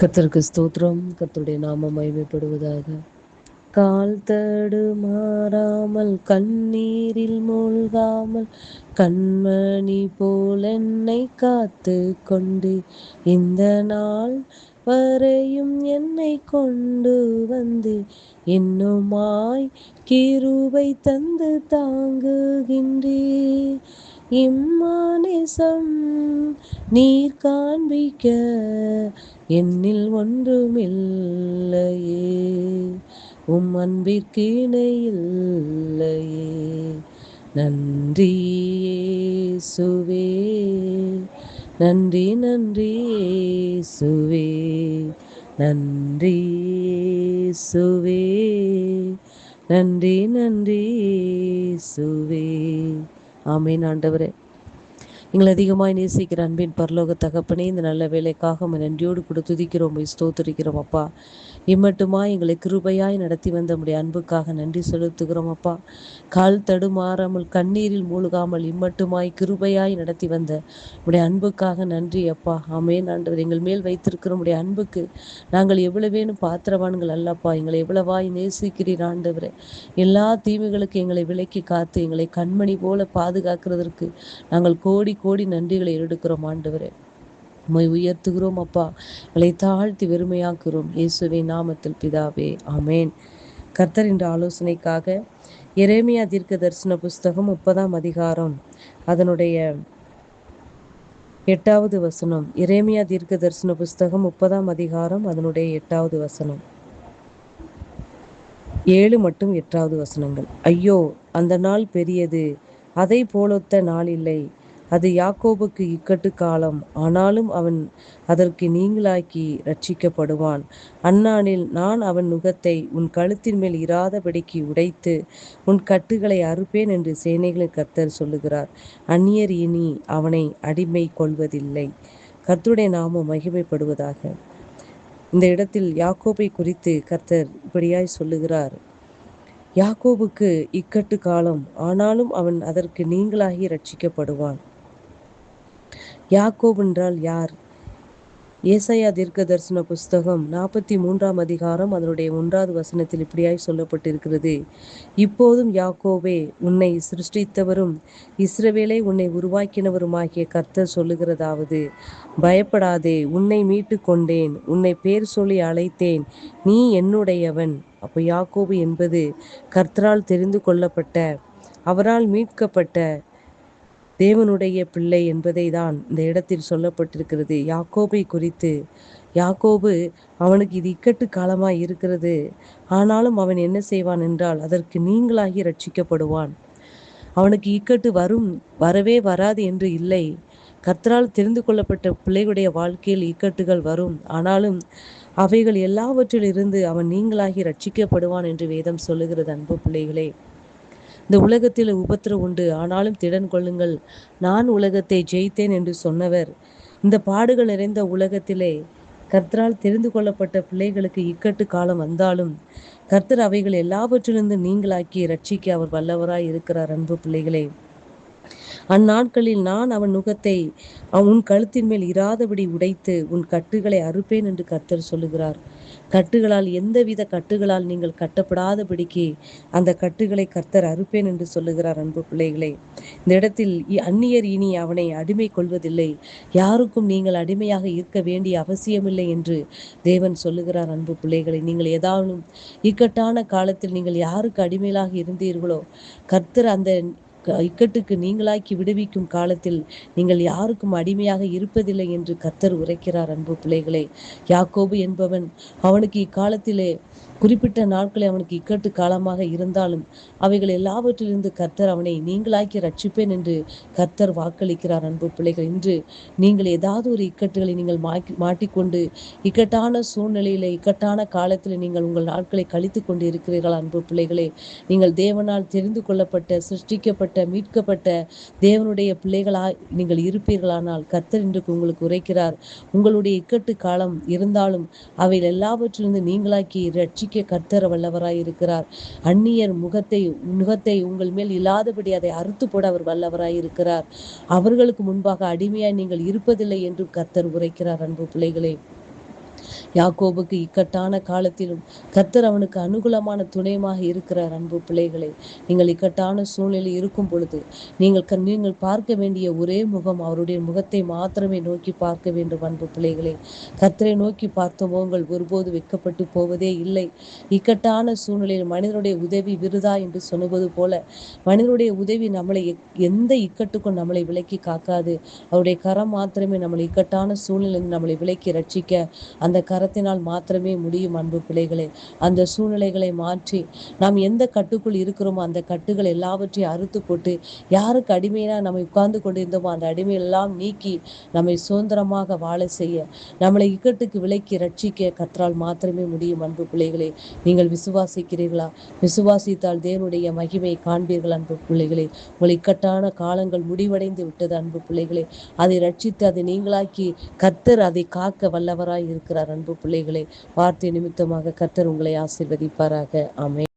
கர்த்தருக்கு ஸ்தோத்திரம். கர்த்தருடைய நாமம் மகிமைப்படுவதாக. கால் தடுமாறாமல் கண்ணீரில் மூழ்காமல் கண்மணி போல் என்னை காத்து கொண்டு இந்த நாள் வரையும் என்னை கொண்டு வந்து இன்னுமாய் கிருபை தந்து தாங்குகின்றீர். இம்மானேசம் நீர் காண்பிக்க என்னில் ஒன்றுமில்லையே, உம் அன்பிற்கு இணையில்லையே. நன்றி இயேசுவே, நன்றி நன்றி இயேசுவே, நன்றி இயேசுவே, நன்றி நன்றி இயேசுவே. ஆமென். ஆண்டவரே, எங்களை அதிகமாய் நேசிக்கிற அன்பின் பரலோக தகப்பனே, இந்த நல்ல வேலைக்காக நன்றியோடு கூட துதிக்கிறோம், ஸ்தோத்திரிக்கிறோம் அப்பா. இம்மட்டுமா எங்களை கிருபையாய் நடத்தி வந்த உடைய அன்புக்காக நன்றி செலுத்துகிறோம் அப்பா. கால் தடுமாறாமல் கண்ணீரில் மூழ்காமல் இம்மட்டுமாய் கிருபையாய் நடத்தி வந்த உடைய அன்புக்காக நன்றி அப்பா. ஆமென். ஆண்டவர், எங்கள் மேல் வைத்திருக்கிற உடைய அன்புக்கு நாங்கள் எவ்வளவேனும் பாத்திரவான்கள் அல்லப்பா. எங்களை எவ்வளவாய் நேசிக்கிறீர் ஆண்டவரே. எல்லா தீமைகளுக்கு எங்களை விலக்கி காத்து எங்களை கண்மணி போல பாதுகாக்கிறதற்கு நாங்கள் கோடி கோடி நன்றிகளை எடுக்கிறோம் ஆண்டவரே. உம்மை உயர்த்துகிறோம் அப்பா. எங்களை தாழ்த்தி வெறுமையாக்குகிறோம் இயேசுவின் நாமத்தில் பிதாவே, ஆமேன். கர்த்தர் என்ற ஆலோசனைக்காக எரேமியா தீர்க்க தரிசன புஸ்தகம் 30ஆம் அதிகாரம் அதனுடைய 8வது வசனம். எரேமியா தீர்க்க தரிசன புஸ்தகம் 30ஆம் அதிகாரம் அதனுடைய 8வது வசனம், 7 மற்றும் 8வது வசனங்கள். ஐயோ, அந்த நாள் பெரியது, அதை போலொத்த நாள் இல்லை. அது யாக்கோபுக்கு இக்கட்டு காலம், ஆனாலும் அவன் அதற்கு நீங்களாக்கி ரட்சிக்கப்படுவான். அந்நாளில் நான் அவன் நுகத்தை உன் கழுத்தின் மேல் இராதபடிக்கு உடைத்து உன் கட்டுகளை அறுப்பேன் என்று சேனைகளின் கர்த்தர் சொல்லுகிறார். அந்நியர் இனி அவனை அடிமை கொள்வதில்லை. கர்த்தருடைய நாமம் மகிமைப்படுவதாக. இந்த இடத்தில் யாக்கோபை குறித்து கர்த்தர் இப்படியாய் சொல்லுகிறார். யாக்கோபுக்கு இக்கட்டு காலம், ஆனாலும் அவன் அதற்கு நீங்களாகி ரட்சிக்கப்படுவான். யாக்கோபு என்றால் யார்? ஏசாயா தீர்க்க தரிசன புஸ்தகம் 43ஆம் அதிகாரம் அதனுடைய 1வது வசனத்தில் இப்படியாய் சொல்லப்பட்டிருக்கிறது. இப்போதும் யாக்கோபே, உன்னை சிருஷ்டித்தவரும் இஸ்ரவேலை உன்னை உருவாக்கினவருமாகிய கர்த்தர் சொல்லுகிறதாவது, பயப்படாதே, உன்னை மீட்டு கொண்டேன், உன்னை பேர் சொல்லி அழைத்தேன், நீ என்னுடையவன். அப்போ யாக்கோபு என்பது கர்த்தரால் தெரிந்து கொள்ளப்பட்ட, அவரால் மீட்கப்பட்ட தேவனுடைய பிள்ளை என்பதை தான் இந்த இடத்தில் சொல்லப்பட்டிருக்கிறது. யாக்கோபை குறித்து, யாக்கோபு அவனுக்கு இது இக்கட்டு காலமாய் இருக்கிறது, ஆனாலும் அவன் என்ன செய்வான் என்றால் அதற்கு நீங்களாகி ரட்சிக்கப்படுவான். அவனுக்கு இக்கட்டு வரவே வராது என்று இல்லை. கர்த்தரால் தெரிந்து கொள்ளப்பட்ட பிள்ளைகளுடைய வாழ்க்கையில் இக்கட்டுகள் வரும், ஆனாலும் அவைகள் எல்லாவற்றிலிருந்து அவன் நீங்களாகி ரட்சிக்கப்படுவான் என்று வேதம் சொல்லுகிறது. அன்பு பிள்ளைகளே, இந்த உலகத்தில் உபத்திரம் உண்டு, ஆனாலும் திடன் கொள்ளுங்கள், நான் உலகத்தை ஜெயித்தேன் என்று சொன்னவர், இந்த பாடுகள் நிறைந்த உலகத்திலே கர்த்தரால் தெரிந்து கொள்ளப்பட்ட பிள்ளைகளுக்கு இக்கட்டு காலம் வந்தாலும் கர்த்தர் அவைகள் எல்லாவற்றிலிருந்து நீங்களாக்கி ரட்சிக்க அவர் வல்லவராய் இருக்கிறார். அன்பு பிள்ளைகளே, அந்நாட்களில் நான் அவன் நுகத்தை உன் கழுத்தின் மேல் இராதபடி உடைத்து உன் கட்டுகளை அறுப்பேன் என்று கர்த்தர் சொல்லுகிறார். கட்டுகளால், எந்தவித கட்டுகளால் நீங்கள் கட்டப்படாதபடிக்கு அந்த கட்டுகளை கர்த்தர் அறுப்பேன் என்று சொல்லுகிறார். அன்பு பிள்ளைகளே, இந்த இடத்தில் அந்நியர் இனி அவனை அடிமை கொள்வதில்லை, யாருக்கும் நீங்கள் அடிமையாக இருக்க வேண்டிய அவசியமில்லை என்று தேவன் சொல்லுகிறார். அன்பு பிள்ளைகளை, நீங்கள் ஏதாவது இக்கட்டான காலத்தில் நீங்கள் யாருக்கு அடிமையாக இருந்தீர்களோ, கர்த்தர் அந்த இக்கட்டுக்கு நீங்களாக்கி விடுவிக்கும் காலத்தில் நீங்கள் யாருக்கும் அடிமையாக இருப்பதில்லை என்று கர்த்தர் உரைக்கிறார். அன்பு பிள்ளைகளே, யாக்கோபு என்பவன் அவனுக்கு இக்காலத்திலே குறிப்பிட்ட நாட்களை அவனுக்கு இக்கட்டு காலமாக இருந்தாலும் அவைகள் எல்லாவற்றிலிருந்து கர்த்தர் அவனை நீங்களாக்கி ரட்சிப்பேன் என்று கர்த்தர் வாக்களிக்கிறார். அன்பு பிள்ளைகள், இன்று நீங்கள் ஏதாவது ஒரு இக்கட்டுகளை நீங்கள் மாட்டிக்கொண்டு இக்கட்டான சூழ்நிலையில, இக்கட்டான காலத்தில் நீங்கள் உங்கள் நாட்களை கழித்து கொண்டு இருக்கிறீர்கள். அன்பு பிள்ளைகளே, நீங்கள் தேவனால் தெரிந்து கொள்ளப்பட்ட, சிருஷ்டிக்கப்பட்ட, மீட்கப்பட்ட தேவனுடைய பிள்ளைகளாய் நீங்கள் இருப்பீர்களானால் கர்த்தர் இன்றைக்கு உங்களுக்கு உரைக்கிறார். உங்களுடைய இக்கட்டு காலம் இருந்தாலும் அவைகள் எல்லாவற்றிலிருந்து நீங்களாக்கி ரட்சிக்க கர்த்தர் வல்லவராய் இருக்கிறார். அந்நியர் முகத்தை உங்கள் மேல் இல்லாதபடி அதை அறுத்து போட அவர் வல்லவராய் இருக்கிறார். அவர்களுக்கு முன்பாக அடிமையாய் நீங்கள் இருப்பதில்லை என்று கர்த்தர் உரைக்கிறார். அன்பு பிள்ளைகளே, யாக்கோபுக்கு இக்கட்டான காலத்திலும் கர்த்தர் அவனுக்கு அனுகூலமான துணையமாக இருக்கிறார். அன்பு பிள்ளைகளே, நீங்கள் இக்கட்டான சூழ்நிலை இருக்கும் பொழுது நீங்கள் பார்க்க வேண்டிய ஒரே முகம் அவருடைய முகத்தை மாத்திரமே நோக்கி பார்க்க வேண்டும். அன்பு பிள்ளைகளே, கர்த்தரை நோக்கி பார்த்த முகங்கள் ஒருபோது வெட்கப்பட்டு போவதே இல்லை. இக்கட்டான சூழ்நிலையில் மனிதனுடைய உதவி விருதா என்று சொன்னது போல மனிதனுடைய உதவி நம்மளை எந்த இக்கட்டுக்கும் நம்மளை விலக்கி காக்காது. அவருடைய கரம் மாத்திரமே நம்மளை இக்கட்டான சூழ்நிலையில் நம்மளை விலக்கி ரட்சிக்க அந்த கரத்தினால் மாத்திரமே முடியும். அன்பு பிள்ளைகளே, அந்த சூழ்நிலைகளை மாற்றி நாம் எந்த கட்டுக்குள் இருக்கிறோமோ அந்த கட்டுகள் எல்லாவற்றையும் அறுத்து போட்டு யாருக்கு அடிமையா நம்ம உட்கார்ந்து கொண்டிருந்தோமோ அந்த அடிமையெல்லாம் நீக்கி நம்மை சுதந்திரமாக வாழ செய்ய நம்மளை இக்கட்டுக்கு விலக்கி ரட்சிக்க கர்த்தரால் மாத்திரமே முடியும். அன்பு பிள்ளைகளே, நீங்கள் விசுவாசிக்கிறீர்களா? விசுவாசித்தால் தேவனுடைய மகிமை காண்பீர்கள். அன்பு பிள்ளைகளே, உங்கள் இக்கட்டான காலங்கள் முடிவடைந்து விட்டது. அன்பு பிள்ளைகளே, அதை ரட்சித்து அதை நீங்களாக்கி கர்த்தர் அதை காக்க வல்லவராய் இருக்கிறார். அன்பு பிள்ளைகளே, வார்த்தை நிமித்தமாக கர்த்தர் உங்களை ஆசீர்வதிப்பாராக. ஆமென்.